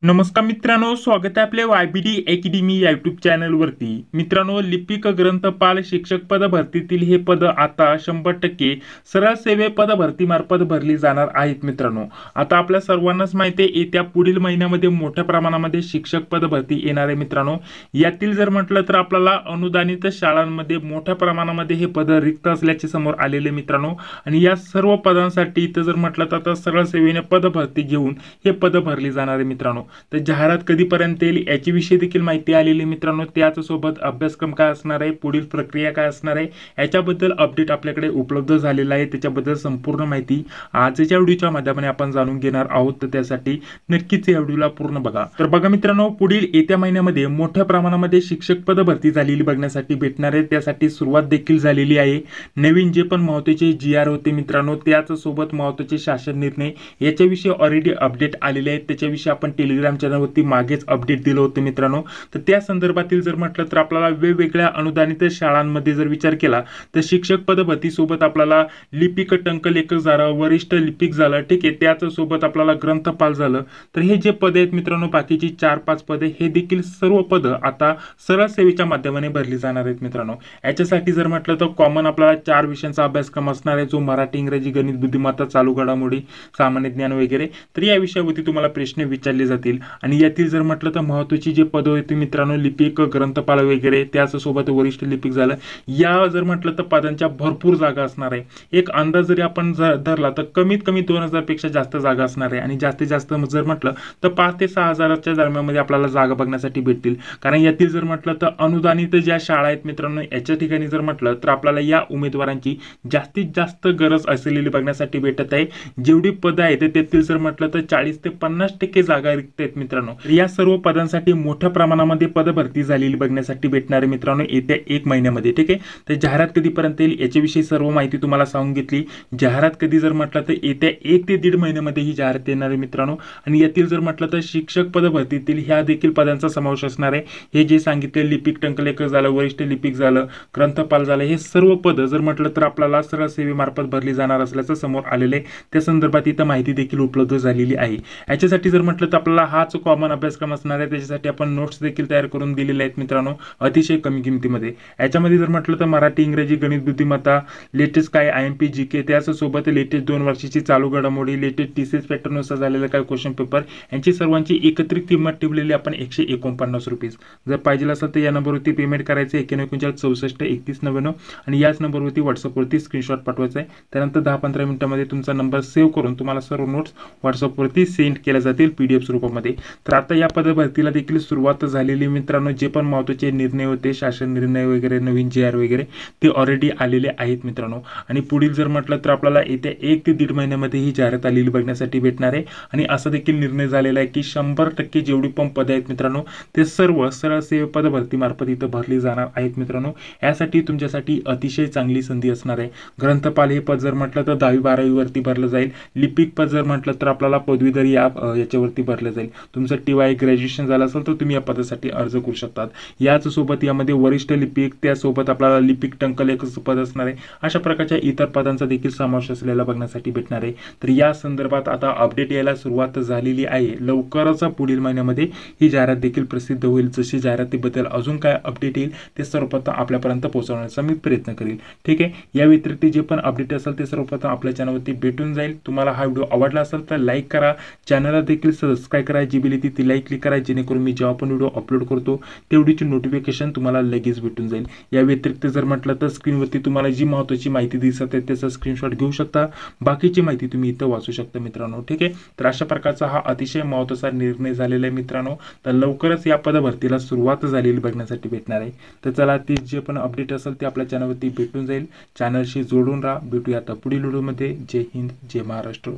नमस्कार मित्रांनो, स्वागत आहे आपल्या YBD अकॅडमी या युट्यूब चॅनलवरती। मित्रांनो, लिपिक ग्रंथपाल शिक्षक पद भरतीतील हे पद आता 100% सरळ सेवे पद भरती मार्फत भरली जाणार आहेत। मित्रांनो, आता आपल्या सर्वांनाच माहिती आहे येत्या पुढील महिन्यामध्ये मोठ्या प्रमाणामध्ये शिक्षक पद भरती येणार आहे। मित्रांनो, यातील जर म्हटलं तर आपल्याला अनुदानित शाळांमध्ये मोठ्या प्रमाणामध्ये हे पद रिक्त असल्याचे समोर आलेले मित्रांनो, आणि या सर्व पदांसाठी इथं जर म्हटलं तर आता सरळ सेवेने पद भरती घेऊन हे पद भरली जाणार आहे। मित्रांनो, तर जाहिरात कधीपर्यंत येईल याची विषयी देखील माहिती आलेली मित्रांनो, त्याच सोबत अभ्यासक्रम काय असणार आहे, पुढील प्रक्रिया काय असणार आहे याच्याबद्दल अपडेट आपल्याकडे उपलब्ध झालेला आहे। त्याच्याबद्दल संपूर्ण माहिती आजच्या व्हिडिओच्या माध्यमाने आपण जाणून घेणार आहोत, तर त्यासाठी नक्कीच या व्हिडिओला पूर्ण बघा। तर बघा मित्रांनो, पुढील येत्या महिन्यामध्ये मोठ्या प्रमाणामध्ये शिक्षक पद भरती झालेली बघण्यासाठी भेटणार आहे। त्यासाठी सुरुवात देखील झालेली आहे। नवीन जे पण महत्त्वाचे GR होते मित्रांनो, त्याच सोबत महत्त्वाचे शासन निर्णय याच्याविषयी ऑलरेडी अपडेट आलेले आहेत। त्याच्याविषयी आपण टेलिग्राम चॅनलवरती मागेच अपडेट दिलं होतं मित्रांनो। तर त्या संदर्भातील जर म्हटलं तर आपल्याला वेगवेगळ्या अनुदानित शाळांमध्ये जर विचार केला तर शिक्षक पद भरती सोबत आपल्याला लिपिक टंकलेखक झालं, वरिष्ठ लिपिक झालं, ठीक आहे, त्याच सोबत आपल्याला ग्रंथपाल झालं। तर हे जे पद आहेत मित्रांनो, बाकीची 4-5 पदे हे देखील सर्व पद आता सरळ सेवेच्या माध्यमाने भरली जाणार आहेत मित्रांनो। याच्यासाठी जर म्हटलं तर कॉमन आपल्याला 4 विषयांचा अभ्यासक्रम असणार आहे, जो मराठी, इंग्रजी, गणित, बुद्धिमत्ता, चालू घडामोडी, सामान्य ज्ञान वगैरे। तर या विषयावरती तुम्हाला प्रश्न विचारले जातील। आणि यातील जर म्हटलं तर महत्त्वाची जे पद होती मित्रांनो, लिपिक, ग्रंथपाल वगैरे, त्याच सोबत वरिष्ठ लिपिक झालं, या जर म्हटलं तर पदांच्या भरपूर जागा असणार आहे। एक अंदाज जरी आपण धरला तर कमीत कमी 2000 पेक्षा जास्त जागा असणार आहे, आणि जास्तीत जास्त जर म्हटलं तर 5 ते 6000च्या दरम्यान आपल्याला जागा बघण्यासाठी भेटतील। कारण यातील जर म्हटलं तर अनुदानित ज्या शाळा आहेत मित्रांनो, याच्या ठिकाणी जर म्हटलं तर आपल्याला या उमेदवारांची जास्तीत जास्त गरज असलेली बघण्यासाठी भेटत आहे। जेवढी पदं आहेत त्यातील जर म्हटलं तर 40 ते 50% जागा रिक्त आहेत मित्रांनो। या सर्व पदांसाठी मोठ्या प्रमाणामध्ये पद भरती झालेली बघण्यासाठी भेटणार आहे मित्रांनो येत्या 1 महिन्यामध्ये, ठीक आहे। तर जाहिरात कधीपर्यंत येईल याच्याविषयी सर्व माहिती तुम्हाला सांगून घेतली। जाहिरात कधी जर म्हटलं तर येत्या 1 ते 1.5 महिन्यामध्ये ही जाहिरात येणार आहे मित्रांनो। आणि यातील जर म्हटलं तर शिक्षक पद भरतीतील ह्या देखील पदांचा समावेश असणार आहे। हे जे सांगितले, लिपिक टंकलेखक झालं, वरिष्ठ लिपिक झालं, ग्रंथपाल झालं, हे सर्व पद जर म्हटलं तर आपल्याला सरळ सेवेमार्फत भरली जाणार असल्याचं समोर आलेलं आहे। त्या संदर्भात इथं माहिती देखील उपलब्ध झालेली आहे। याच्यासाठी जर म्हटलं तर आपल्याला हाच कॉमन अभ्यासक्रम असणार आहे। त्याच्यासाठी आपण नोट्स देखील तयार करून दिलेले आहेत मित्रांनो, अतिशय कमी किमतीमध्ये। याच्यामध्ये जर म्हटलं तर मराठी, इंग्रजी, गणित, बुद्धिमत्ता, लेटेस्ट काय IMP GK, त्याच सोबत लेटेस्ट 2 वर्षाची चालू घडामोडी, लेटेस्ट TCS पॅटर्न नुसार झालेलं काय क्वेश्चन पेपर, यांची सर्वांची एकत्रित किंमत ठेवलेली आपण 149 रुपये। जर पाहिजे असेल तर या नंबरवरती पेमेंट करायचं 9146643199, आणि याच नंबरवरती व्हॉट्सअपवरती स्क्रीनशॉट पाठवायचा आहे। त्यानंतर 10-15 मिनिटांमध्ये तुमचा नंबर सेव्ह करून तुम्हाला सर्व नोट्स व्हॉट्सअपवरती सेंड केल्या जातील PDF स्वरूपामध्ये। तर आता या पद भरतीला देखील सुरुवात झालेली मित्रांनो। जे पण महत्त्वाचे निर्णय होते, शासन निर्णय वगैरे, नवीन GR वगैरे, ते ऑलरेडी आलेले आहेत मित्रांनो। आणि पुढील जर म्हटलं तर आपल्याला येत्या 1 ते 1.5 महिन्यामध्ये ही जाहिरात आलेली बघण्यासाठी भेटणार आहे। आणि असा देखील निर्णय झालेला आहे की 100% जेवढी पण पद आहेत मित्रांनो, ते सर्व सरळ सेवा पद भरती मार्फत इथं भरली जाणार आहेत मित्रांनो। यासाठी तुमच्यासाठी अतिशय चांगली संधी असणार आहे। ग्रंथपाल हे पद जर म्हटलं तर 10वी-12वी वरती भरलं जाईल। लिपिक पद जर म्हटलं तर आपल्याला पदवीधर याच्यावरती भरलं जाईल। तुमचं TY ग्रॅज्युएशन झालं असेल तर तुम्ही या पदासाठी अर्ज करू शकतात। याच सोबत यामध्ये वरिष्ठ लिपिक, त्यासोबत आपल्याला लिपिक टंकलेखक पद असणार आहे। अशा प्रकारच्या इतर पदांचा देखील समावेश असलेला बघण्यासाठी भेटणार आहे। तर या संदर्भात आता अपडेट यायला सुरुवात झालेली आहे। लवकरच पुढील महिन्यामध्ये ही जाहिरात देखील प्रसिद्ध होईल। जशी जाहिरातीबद्दल अजून काय अपडेट येईल ते सर्वप्रथम आपल्यापर्यंत पोहोचवण्याचा मी प्रयत्न करेल, ठीक आहे। या व्यतिरिक्त जे पण अपडेट असेल ते सर्वप्रथम आपल्या चॅनलवरती भेटून जाईल। तुम्हाला हा व्हिडिओ आवडला असेल तर लाईक करा, चॅनलला देखील सबस्क्राइब करा, जी बेल येते ती लाईक क्लिक करा, जेणेकरून मी जेव्हा पण व्हिडिओ अपलोड करतो तेवढीची नोटिफिकेशन तुम्हाला लगेच भेटून जाईल। या व्यतिरिक्त जर म्हटलं तर स्क्रीनवरती तुम्हाला जी महत्त्वाची माहिती दिसत आहे त्याचा स्क्रीनशॉट घेऊ शकता, बाकीची माहिती तुम्ही इथं वाचू शकता मित्रांनो, ठीक आहे। तर अशा प्रकारचा हा अतिशय महत्त्वाचा निर्णय झालेला आहे मित्रांनो। तर लवकरच या पद भरतीला सुरुवात झालेली बघण्यासाठी भेटणार आहे। तर चला, ती जे पण अपडेट असेल ते आपल्या चॅनलवरती भेटून जाईल। चॅनलशी जोडून राहा। भेटूया आता पुढील व्हिडिओमध्ये। जय हिंद, जय महाराष्ट्र।